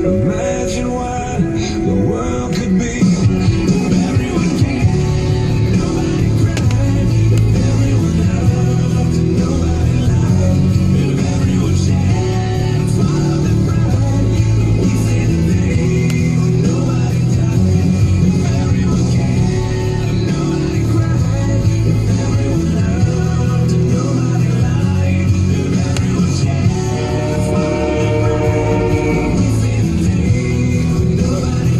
Imagine what the world could be if everyone cared, nobody cried, if everyone loved, nobody lied, if everyone shared, swallowed their pride, we say the things nobody died, if everyone cared, nobody cried, if everyone loved, nobody lied, if everyone shared, swallowed their pride, we say the things nobody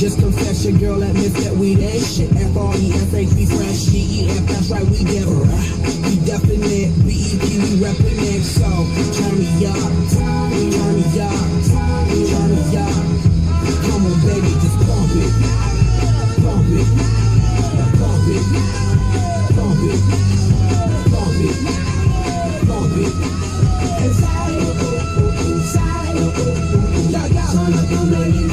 Just confess your girl admits that we that shit. F-R-E-F-H, we fresh, G-E-F, that's right, we never. We definite, B-E-P, we reppin' it, so turn me up, turn me up, turn me up. Come on, baby, just pump it, pump it, pump it, pump it, pump it, pump it. Inside, inside, turn up the radio.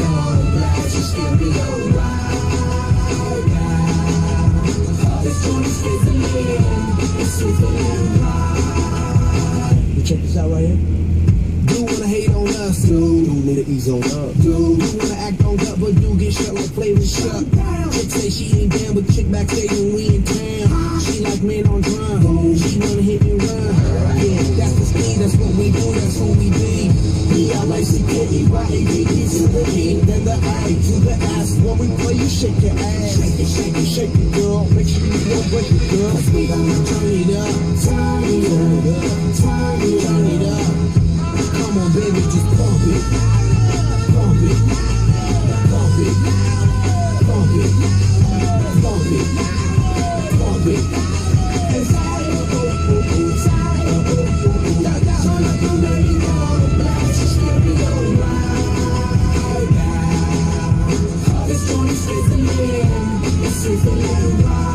Check this out right here. Do wanna hate on us, dude. Do need to ease on up, dude. Do wanna act on up, but do get shut like flavor shut. Chick say she ain't down, but chick backstage when we in town. She like men on drum. She wanna hit me run. Yeah, that's the speed, that's what we do, that's who we be. B-I-C-K-E-Y-A-D-E to the E, then the I to the S. When we play, you shake your ass. Shake it, shake it, shake it, girl. Make sure you don't break it, girl. We gonna turn it up, turn it up, turn it up. Come on, baby, just pump it, pump it, pump it, pump it, pump it, pump it. Inside, inside, turn up the radio, blast your stereo right now. This joint is sizzling, it's sizzling right.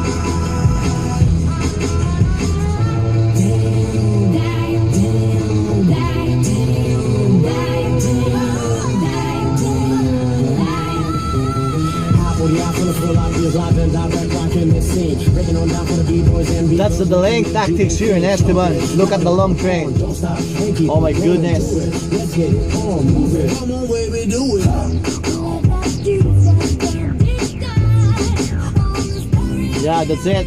That's the delaying tactics here in Estevan. Look at the long train. Oh my goodness. Yeah, that's it.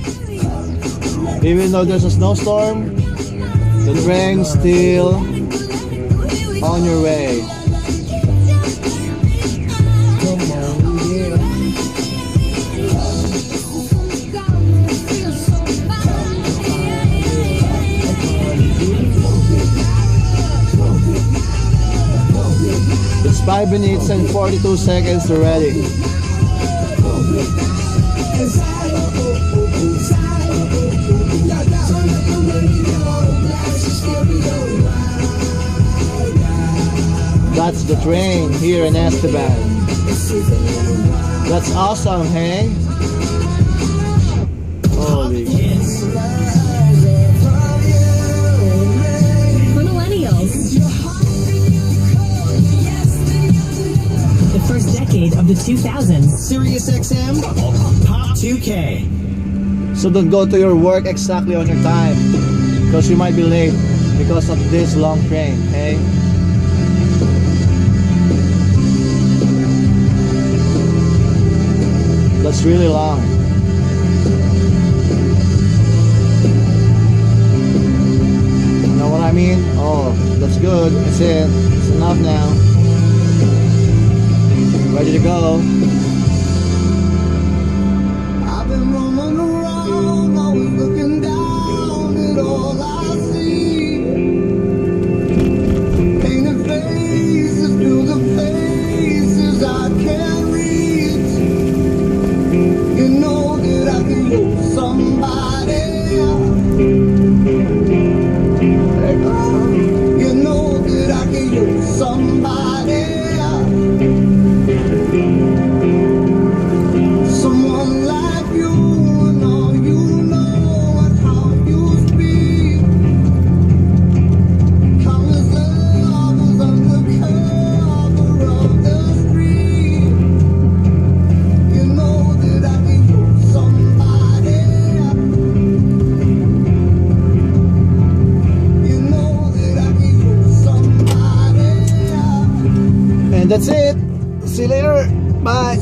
Even though there's a snowstorm, the train's still on your way. It's 5 minutes and 42 seconds already. That's the train here in Estevan. That's awesome, hey? Holy. For millennials, the first decade of the 2000s. Sirius XM, Pop 2K. So don't go to your work exactly on your time, because you might be late because of this long train, hey? That's really long. mean? Oh, that's good. That's it. It's enough now. Ready to go. I've been roaming around, always looking down at all I see. Painted faces, through the faces I can't reach. You know that I can use somebody. Hey girl, you know that I can use somebody. Someone like you and all you know and how you speak. Countless lovers under cover of the street. You know that I can use somebody. You know that I can use somebody. And that's it. See you later. Bye.